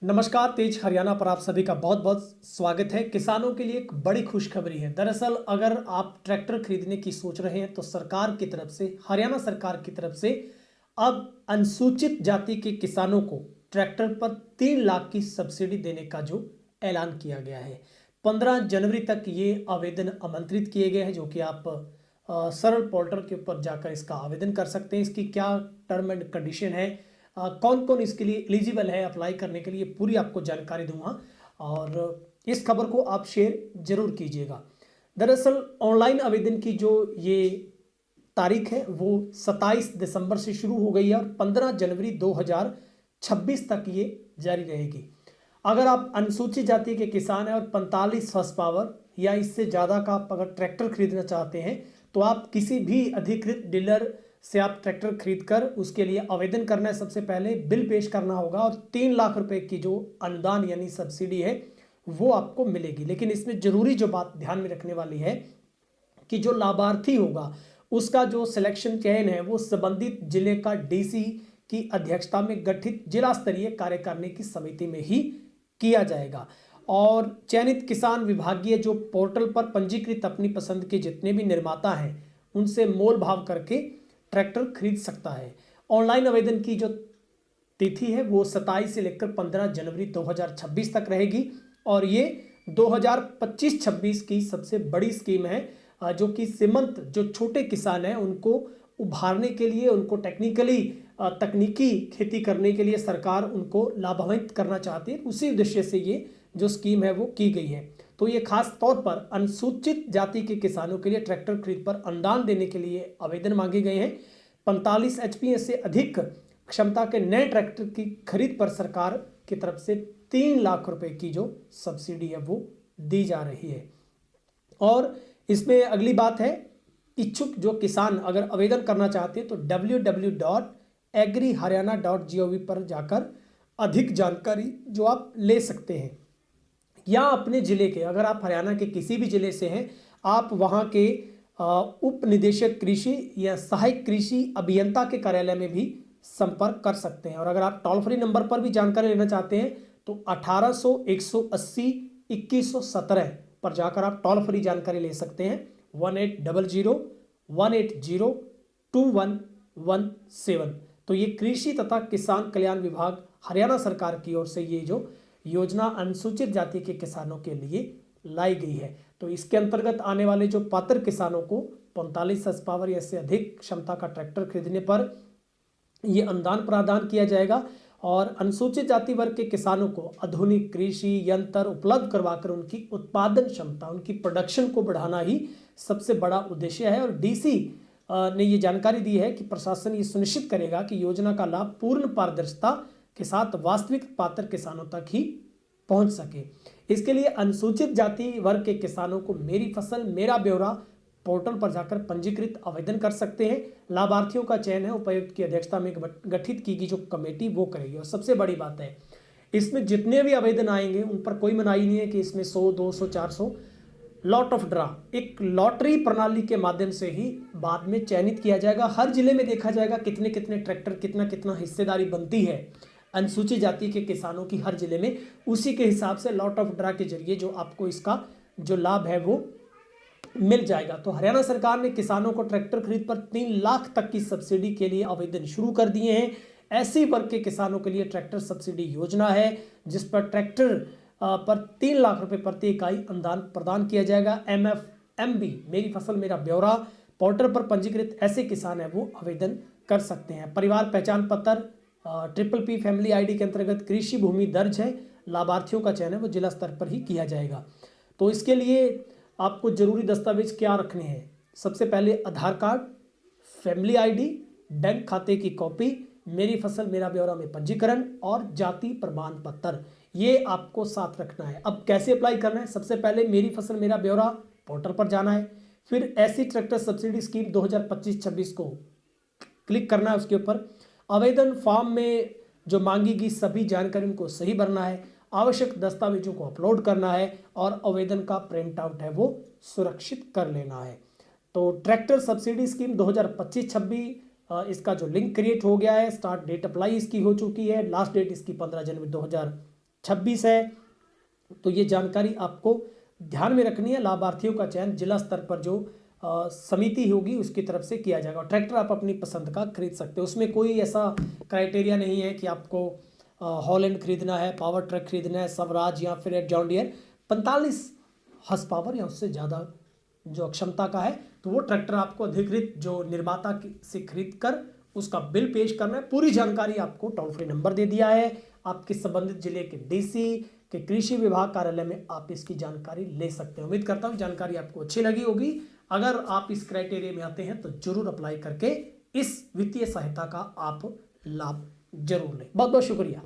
नमस्कार, तेज हरियाणा पर आप सभी का बहुत बहुत स्वागत है। किसानों के लिए एक बड़ी खुशखबरी है। दरअसल अगर आप ट्रैक्टर खरीदने की सोच रहे हैं तो सरकार की तरफ से, हरियाणा सरकार की तरफ से अब अनुसूचित जाति के किसानों को ट्रैक्टर पर 3 लाख की सब्सिडी देने का जो ऐलान किया गया है। 15 जनवरी तक ये आवेदन आमंत्रित किए गए हैं, जो कि आप सरल पोर्टल के ऊपर जाकर इसका आवेदन कर सकते हैं। इसकी क्या टर्म एंड कंडीशन है, कौन कौन इसके लिए एलिजिबल है अप्लाई करने के लिए, पूरी आपको जानकारी दूंगा और इस खबर को आप शेयर जरूर कीजिएगा। दरअसल ऑनलाइन आवेदन की जो ये तारीख है वो 27 दिसंबर से शुरू हो गई है और 15 जनवरी 2026 तक ये जारी रहेगी। अगर आप अनुसूचित जाति के किसान हैं और 45 हॉर्स पावर या इससे ज़्यादा का आप अगर ट्रैक्टर खरीदना चाहते हैं तो आप किसी भी अधिकृत डीलर से आप ट्रैक्टर खरीद कर उसके लिए आवेदन करना है। सबसे पहले बिल पेश करना होगा और 3 लाख रुपए की जो अनुदान यानी सब्सिडी है वो आपको मिलेगी। लेकिन इसमें जरूरी जो बात ध्यान में रखने वाली है कि जो लाभार्थी होगा उसका जो सिलेक्शन चयन है वो संबंधित जिले का डीसी की अध्यक्षता में गठित जिला स्तरीय कार्यकारिणी की समिति में ही किया जाएगा और चयनित किसान विभागीय जो पोर्टल पर पंजीकृत अपनी पसंद के जितने भी निर्माता हैं उनसे मोल भाव करके ट्रैक्टर खरीद सकता है। ऑनलाइन आवेदन की जो तिथि है वो 27 से लेकर 15 जनवरी 2026 तक रहेगी और ये 2025-26 की सबसे बड़ी स्कीम है, जो कि सीमंत जो छोटे किसान हैं उनको उभारने के लिए, उनको तकनीकी खेती करने के लिए सरकार उनको लाभान्वित करना चाहती है। उसी उद्देश्य से ये जो स्कीम है वो की गई है। तो ये खास तौर पर अनुसूचित जाति के किसानों के लिए ट्रैक्टर खरीद पर अनुदान देने के लिए आवेदन मांगे गए हैं। 45 HP से अधिक क्षमता के नए ट्रैक्टर की खरीद पर सरकार की तरफ से 3 लाख रुपए की जो सब्सिडी है वो दी जा रही है। और इसमें अगली बात है, इच्छुक जो किसान अगर आवेदन करना चाहते हैं तो www.agriharyana.gov पर जाकर अधिक जानकारी जो आप ले सकते हैं, या अपने जिले के, अगर आप हरियाणा के किसी भी जिले से हैं आप वहां के उप निदेशक कृषि या सहायक कृषि अभियंता के कार्यालय में भी संपर्क कर सकते हैं। और अगर आप टोल फ्री नंबर पर भी जानकारी लेना चाहते हैं तो 1800-180-2117 पर जाकर आप टोल फ्री जानकारी ले सकते हैं। 1800-180-2117। तो ये कृषि तथा किसान कल्याण विभाग हरियाणा सरकार की ओर से ये जो योजना अनुसूचित जाति के किसानों के लिए लाई गई है। तो इसके अंतर्गत आने वाले जो पात्र किसानों को 45 हॉर्स पावर या से अधिक क्षमता का ट्रैक्टर खरीदने पर यह अनुदान प्रदान किया जाएगा और अनुसूचित जाति वर्ग के किसानों को आधुनिक कृषि यंत्र उपलब्ध करवाकर उनकी उत्पादन क्षमता, उनकी प्रोडक्शन को बढ़ाना ही सबसे बड़ा उद्देश्य है। और डीसी ने ये जानकारी दी है कि प्रशासन ये सुनिश्चित करेगा कि योजना का लाभ पूर्ण पारदर्शिता के साथ वास्तविक पात्र किसानों तक ही पहुंच सके। इसके लिए अनुसूचित जाति वर्ग के किसानों को मेरी फसल मेरा ब्यौरा पोर्टल पर जाकर पंजीकृत आवेदन कर सकते हैं। लाभार्थियों का चयन है उपायुक्त की अध्यक्षता में गठित की गई जो कमेटी वो करेगी। और सबसे बड़ी बात है, इसमें जितने भी आवेदन आएंगे उन पर कोई मनाही नहीं है कि इसमें 100, 200, 400 लॉट ऑफ ड्रा, एक लॉटरी प्रणाली के माध्यम से ही बाद में चयनित किया जाएगा। हर जिले में देखा जाएगा कितने कितने ट्रैक्टर, कितना कितना हिस्सेदारी बनती है अनुसूचित जाति के किसानों की हर जिले में, उसी के हिसाब से लॉट ऑफ ड्रा के जरिए जो आपको इसका जो लाभ है वो मिल जाएगा। तो हरियाणा सरकार ने किसानों को ट्रैक्टर खरीद पर 3 लाख तक की सब्सिडी के लिए आवेदन शुरू कर दिए हैं। ऐसी वर्ग के किसानों के लिए ट्रैक्टर सब्सिडी योजना है जिस पर ट्रैक्टर पर 3 लाख रुपए प्रति इकाई अनुदान प्रदान किया जाएगा। MFMB मेरी फसल मेरा ब्यौरा पोर्टल पर पंजीकृत ऐसे किसान है वो आवेदन कर सकते हैं। परिवार पहचान पत्र PPP फैमिली ID के अंतर्गत कृषि भूमि दर्ज है। लाभार्थियों का चयन है वो जिला स्तर पर ही किया जाएगा। तो इसके लिए आपको जरूरी दस्तावेज क्या रखने हैं? सबसे पहले आधार कार्ड, फैमिली ID, बैंक खाते की कॉपी, मेरी फसल मेरा ब्यौरा में पंजीकरण और जाति प्रमाण पत्र, ये आपको साथ रखना है। अब कैसे अप्लाई करना है? सबसे पहले मेरी फसल मेरा ब्यौरा पोर्टल पर जाना है, फिर ऐसी ट्रैक्टर सब्सिडी स्कीम 2025-26 को क्लिक करना है। उसके ऊपर आवेदन फॉर्म में जो मांगी गई सभी जानकारी उनको सही भरना है, आवश्यक दस्तावेजों को अपलोड करना है और आवेदन का प्रिंट आउट है वो सुरक्षित कर लेना है। तो ट्रैक्टर सब्सिडी स्कीम 2025-26 इसका जो लिंक क्रिएट हो गया है, स्टार्ट डेट अप्लाई इसकी हो चुकी है, लास्ट डेट इसकी 15 जनवरी 2026 26 है। तो ये जानकारी आपको ध्यान में रखनी है। लाभार्थियों का चयन जिला स्तर पर जो समिति होगी उसकी तरफ से किया जाएगा। ट्रैक्टर आप अपनी पसंद का खरीद सकते हो, उसमें कोई ऐसा क्राइटेरिया नहीं है कि आपको हॉलैंड खरीदना है, पावर ट्रक खरीदना है, स्वराज या फिर जॉन डियर। 45 हॉर्स पावर या उससे ज़्यादा जो क्षमता का है तो वो ट्रैक्टर आपको अधिकृत जो निर्माता से खरीद कर उसका बिल पेश करना है। पूरी जानकारी आपको टोल फ्री नंबर दे दिया है। आपके संबंधित जिले के डीसी के कृषि विभाग कार्यालय में आप इसकी जानकारी ले सकते हैं। उम्मीद करता हूँ जानकारी आपको अच्छी लगी होगी। अगर आप इस क्राइटेरिया में आते हैं तो जरूर अप्लाई करके इस वित्तीय सहायता का आप लाभ जरूर लें। बहुत बहुत शुक्रिया।